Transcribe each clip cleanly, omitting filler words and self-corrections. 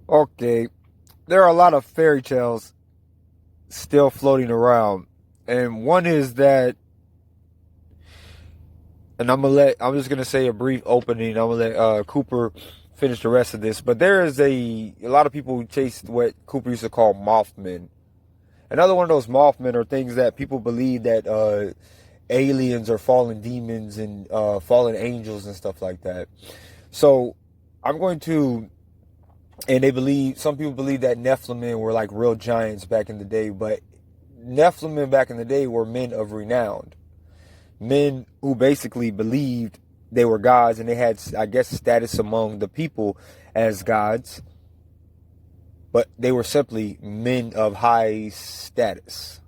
Okay, there are a lot of fairy tales still floating around, and one is that, and I'm just gonna say a brief opening. I'm gonna let Cooper finish the rest of this. But there is a lot of people who chase what Cooper used to call Mothmen. Another one of those Mothmen are things that people believe that aliens are fallen demons and fallen angels and stuff like that. So I'm going to, and some people believe that Nephilim were like real giants back in the day, but Nephilim back in the day were men of renown, men who basically believed they were gods, and they had, I guess, status among the people as gods, but they were simply men of high status.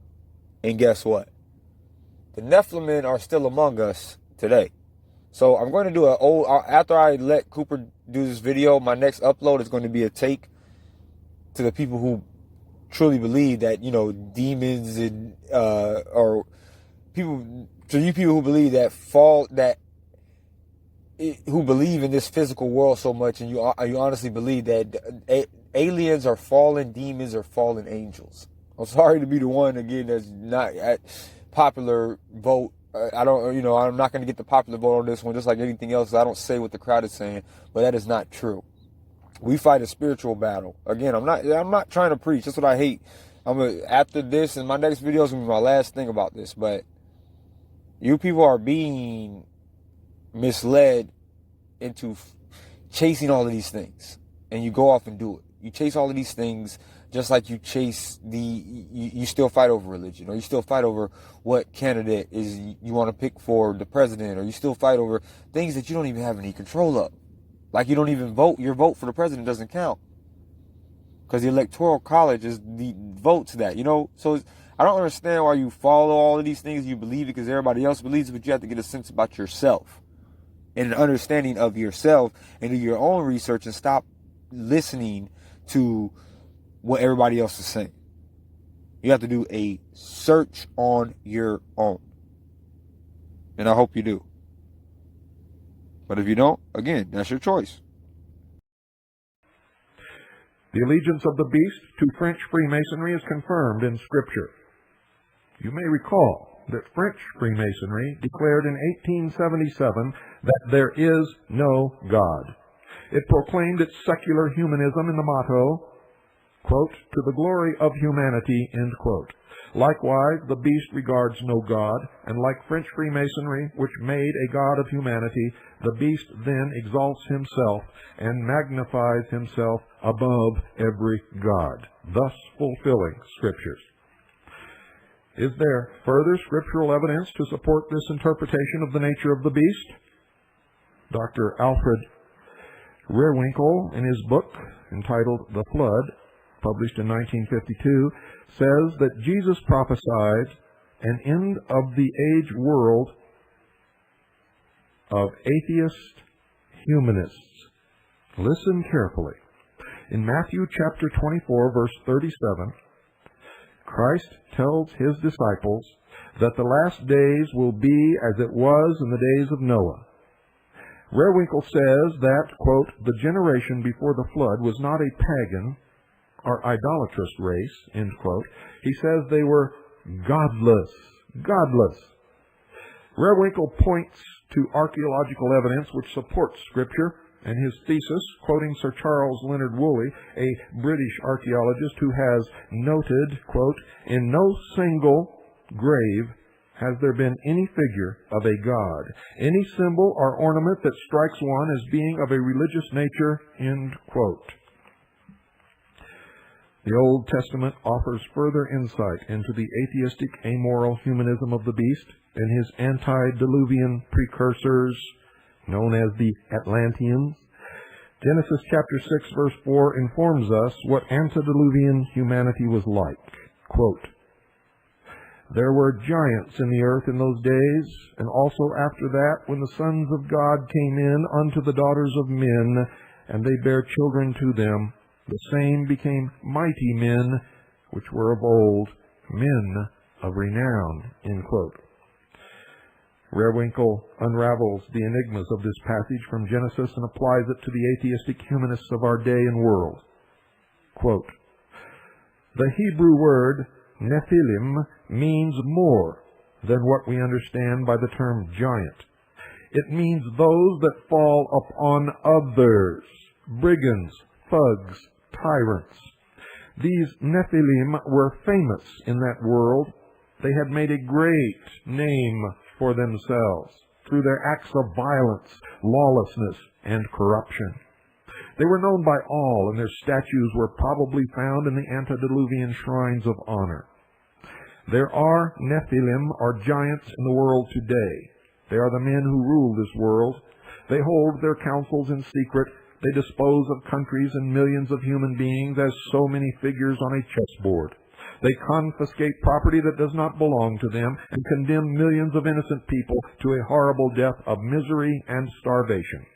And guess what? The Nephilim are still among us today. So I'm going to do after I let Cooper do this video, my next upload is going to be a take to the people who truly believe that, demons and, or people, to you people who believe who believe in this physical world so much, and you honestly believe that aliens are fallen demons or fallen angels. I'm sorry to be the one again that's not at popular vote. I'm not going to get the popular vote on this one, just like anything else. I don't say what the crowd is saying, but that is not true. We fight a spiritual battle. Again, I'm not trying to preach. That's what I hate. After this, and my next video is going to be my last thing about this, but you people are being misled into chasing all of these things, and you go off and do it. You chase all of these things just like you chase you still fight over religion, or you still fight over what candidate is you want to pick for the president, or you still fight over things that you don't even have any control of. Like, you don't even vote. Your vote for the president doesn't count because the electoral college is the votes that, so I don't understand why you follow all of these things. You believe it because everybody else believes it, but you have to get a sense about yourself and an understanding of yourself, and do your own research and stop listening to what everybody else is saying. You have to do a search on your own. And I hope you do. But if you don't, again, that's your choice. The allegiance of the beast to French Freemasonry is confirmed in Scripture. You may recall that French Freemasonry declared in 1877 that there is no God. It proclaimed its secular humanism in the motto, quote, "to the glory of humanity," end quote. Likewise, the beast regards no God, and like French Freemasonry, which made a god of humanity, the beast then exalts himself and magnifies himself above every god, thus fulfilling Scriptures. Is there further scriptural evidence to support this interpretation of the nature of the beast? Dr. Alfred Rehrwinkel, in his book entitled The Flood, published in 1952, says that Jesus prophesied an end of the age world of atheist humanists. Listen carefully. In Matthew chapter 24, verse 37, Christ tells his disciples that the last days will be as it was in the days of Noah. Rehrwinkel says that, quote, "the generation before the flood was not a pagan or idolatrous race," end quote. He says they were godless. Godless. Rehrwinkel points to archaeological evidence which supports Scripture, and his thesis, quoting Sir Charles Leonard Woolley, a British archaeologist who has noted, quote, "in no single grave has there been any figure of a god, any symbol or ornament that strikes one as being of a religious nature," end quote. The Old Testament offers further insight into the atheistic, amoral humanism of the beast and his antediluvian precursors, known as the Atlanteans. Genesis chapter 6, verse 4 informs us what antediluvian humanity was like. Quote, "There were giants in the earth in those days, and also after that, when the sons of God came in unto the daughters of men, and they bare children to them, the same became mighty men, which were of old, men of renown," end quote. Rehrwinkel unravels the enigmas of this passage from Genesis and applies it to the atheistic humanists of our day and world. Quote, "The Hebrew word Nephilim means more than what we understand by the term giant. It means those that fall upon others, brigands, thugs, tyrants. These Nephilim were famous in that world. They had made a great name for themselves through their acts of violence, lawlessness, and corruption. They were known by all, and their statues were probably found in the antediluvian shrines of honor. There are Nephilim, or giants, in the world today. They are the men who rule this world. They hold their councils in secret. They dispose of countries and millions of human beings as so many figures on a chessboard. They confiscate property that does not belong to them and condemn millions of innocent people to a horrible death of misery and starvation.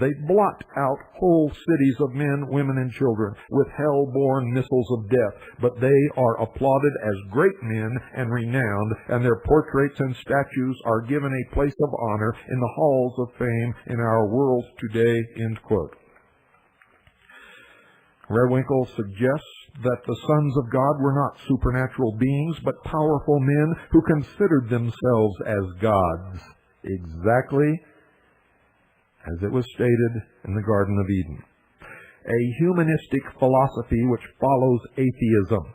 They blot out whole cities of men, women, and children with hell-born missiles of death, but they are applauded as great men and renowned, and their portraits and statues are given a place of honor in the halls of fame in our world today." End quote. Rehwinkel suggests that the sons of God were not supernatural beings, but powerful men who considered themselves as gods, exactly as it was stated in the Garden of Eden. A humanistic philosophy which follows atheism.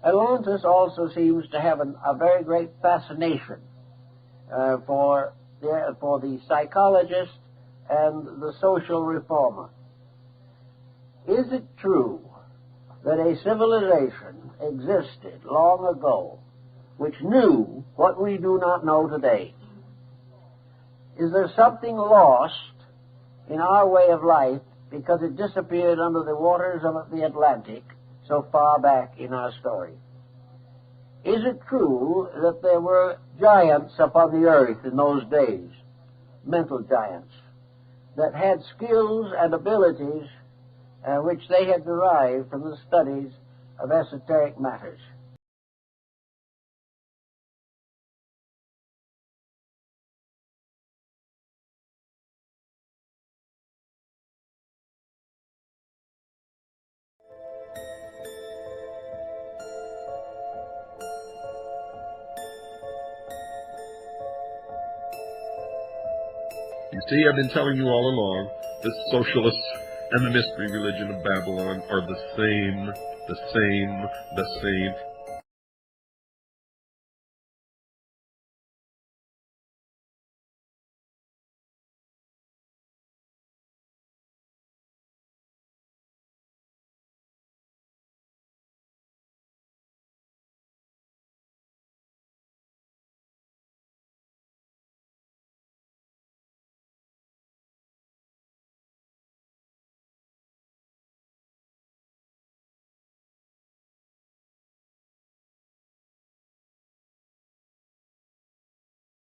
Atlantis also seems to have a very great fascination for the psychologist and the social reformer. Is it true that a civilization existed long ago which knew what we do not know today? Is there something lost in our way of life because it disappeared under the waters of the Atlantic so far back in our story? Is it true that there were giants upon the earth in those days, mental giants, that had skills and abilities which they had derived from the studies of esoteric matters? You see, I've been telling you all along, the socialists and the mystery religion of Babylon are the same, the same, the same.